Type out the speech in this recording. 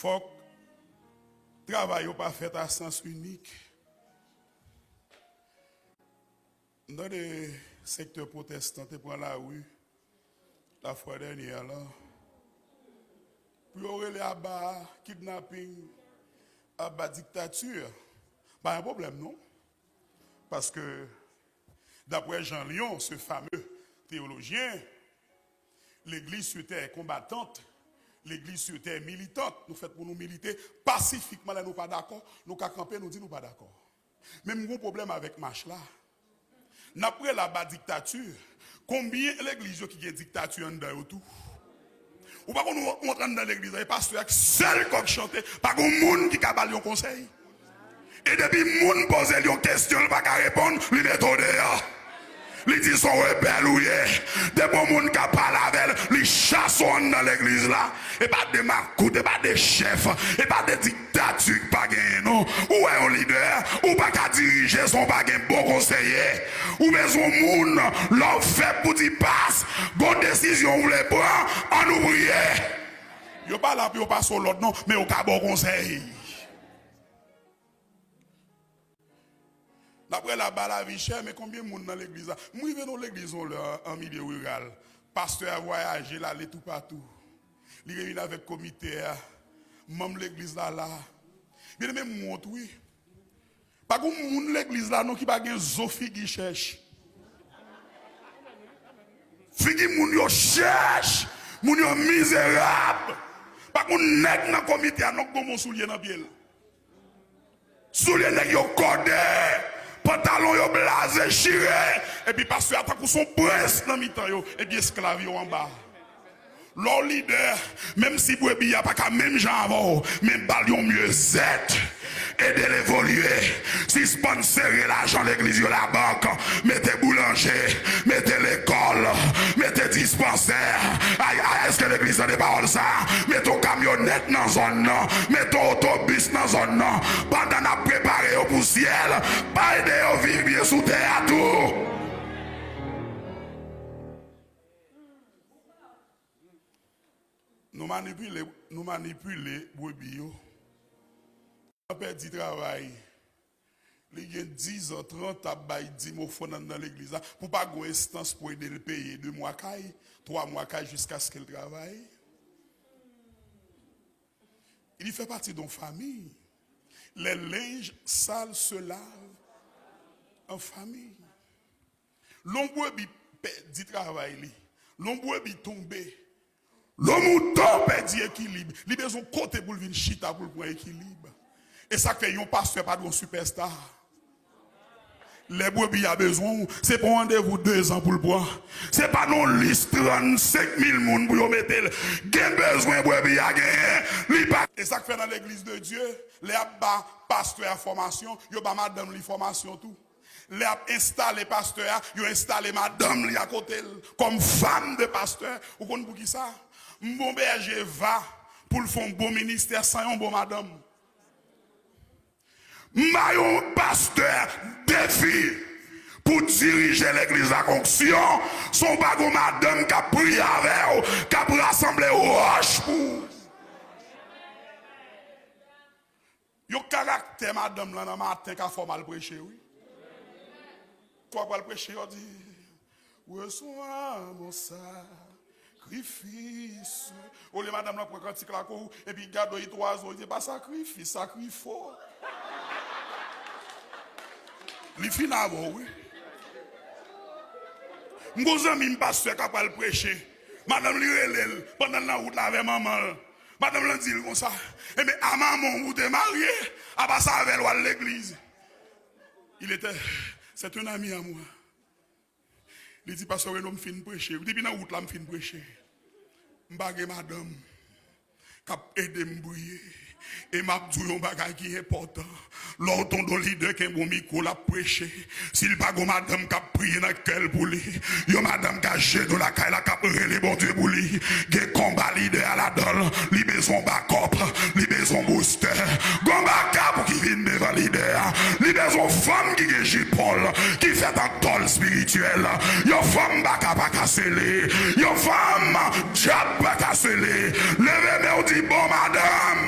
faut que le travail n'est pas fait à sens unique. Dans les secteurs protestants, tu prends la rue, la fois dernière, là, pour les abat, kidnapping, abat dictature, pas un problème, non? Parce que, d'après Jean Lyon, ce fameux théologien, l'Église sur terre est combattante, l'Église sur terre est militante. Nous faisons pour nous militer pacifiquement, là, nous pas d'accord. Nous qu'à camper, nous disons nous pas d'accord. Même un problème avec marche là. Après la dictature, combien l'Église qui a dictature en dedans tout? Ou pas qu'on nous montre dans l'Église, les pasteurs seul qui chantent, pas qu'on monde qui a parlé un conseil. Et depuis monde pose une question, il ne va pas répondre, il met au dehors. Les dit sont rebelles ou des bons monde qui parlent avec elle, les chassons dans l'église là, et pas de macoutes, et pas de chefs, et pas de dictature, pas gain non, ou est un leader, ou pas qu'à diriger son pas gain bon conseiller, ou besoin monde, l'homme fait pour dire passe, bonne décision ou les prend, en ouvrier. Yo pas là pour pas sur l'autre non, mais au cas bon conseil. D'après la la vie chère, mais combien de monde dans l'église? Moi, je vais dans l'église en milieu rural. Pasteur a voyagé là, tout partout. Il réunit avec le comité, même l'église là. Bien même montre, oui. Pas comme l'église là, non, qui pas de zofi qui cherche. Figi moun yo cherche, moun yo misérable. Pas comme nèg dans le comité, non, comme mon soulier dans le pied. Soulier nèg yo codé. Pantalon yo blasé, chiré, et puis parce que attaque son prince dans mi-temps yo, et puis esclave yo en bas. Leur leader, même si vous n'avez pas qu'à même gens avant, même balion mieux Z, aider l'évoluer. Si sponsorer l'argent l'église ou la banque, mettez boulanger, mettez l'école, mettez dispensaire. Est-ce que l'église a des paroles ça? Mettez camionnette dans la zone, mettez autobus dans la zone. Pendant à préparer au pour ciel, pas aider au vivre bien sous terre à tout. Nous manipulons brebis. On perd du travail. Il y a 10 ans, 30 ans, il y a dans l'église. Pour pas avoir une instance pour aider le payer 2 mois, 3 mois jusqu'à ce qu'il travaille. Il fait partie d'une famille. Les linges sales se lavent en famille. L'homme brebis perd du travail. L'homme brebis tombe. L'homme mouton perd l'équilibre. Il a besoin de côté pour venir chita pour prendre l'équilibre. Et ça fait un pasteur pas de superstar. Les brebis a besoin, c'est pour rendez-vous 2 ans pour le boire. C'est pas non liste 35 000 personnes pour mettre. Il a besoin de brebis à gagner. Et ça fait dans l'église de Dieu, les pasteurs à formation, il y a madame li formation tout. Les installé pasteur, ils ont installé madame li à côté comme femme de pasteur. Vous comprenez pour qui ça? Mon berger va pour le faire un bon ministère sans un bon madame. Maillon pasteur défi pour diriger l'église à conction. Son bagon madame qui a prié avec eux, qui a rassemblé roche pour. Yo caractère madame là dans matin qui a fait mal prêcher, oui. Quoi pour le prêcher, on dit reçois mon sacrifice. Ou les madame là pour quand il la cour et puis garde les 3 ans, il dit pas sacrifice, sacrifice. Li fin avant, oui. M'gos ami m'pasteur capable prêcher. Madame li relèl pendant la route là avec maman. Madame l'a dit comme ça. Et mais à maman vous t'es marié, à pas ça avec à l'église. C'est un ami à moi. Il dit pasteur nous fin prêcher. Depuis dans route là me fin prêcher. M'bagé madame cap aider m'briller. Et m'a dit un bagage qui est important. L'autre ton leader qui est bon micro l'a prêché. S'il pas go madame qui a prié dans quel pour lui. Yo madame qui a jeté dans la caille la cap les bon Dieu pour lui. Qui combat leader à la dalle. Li besoin backup, li besoin booster. Gon backup qui vient devant leader. Li besoin femme qui est jipol, qui fait un tol spirituel. Yo femme backup à casser. Yo femme job à casser. Levez-moi dit bon madame.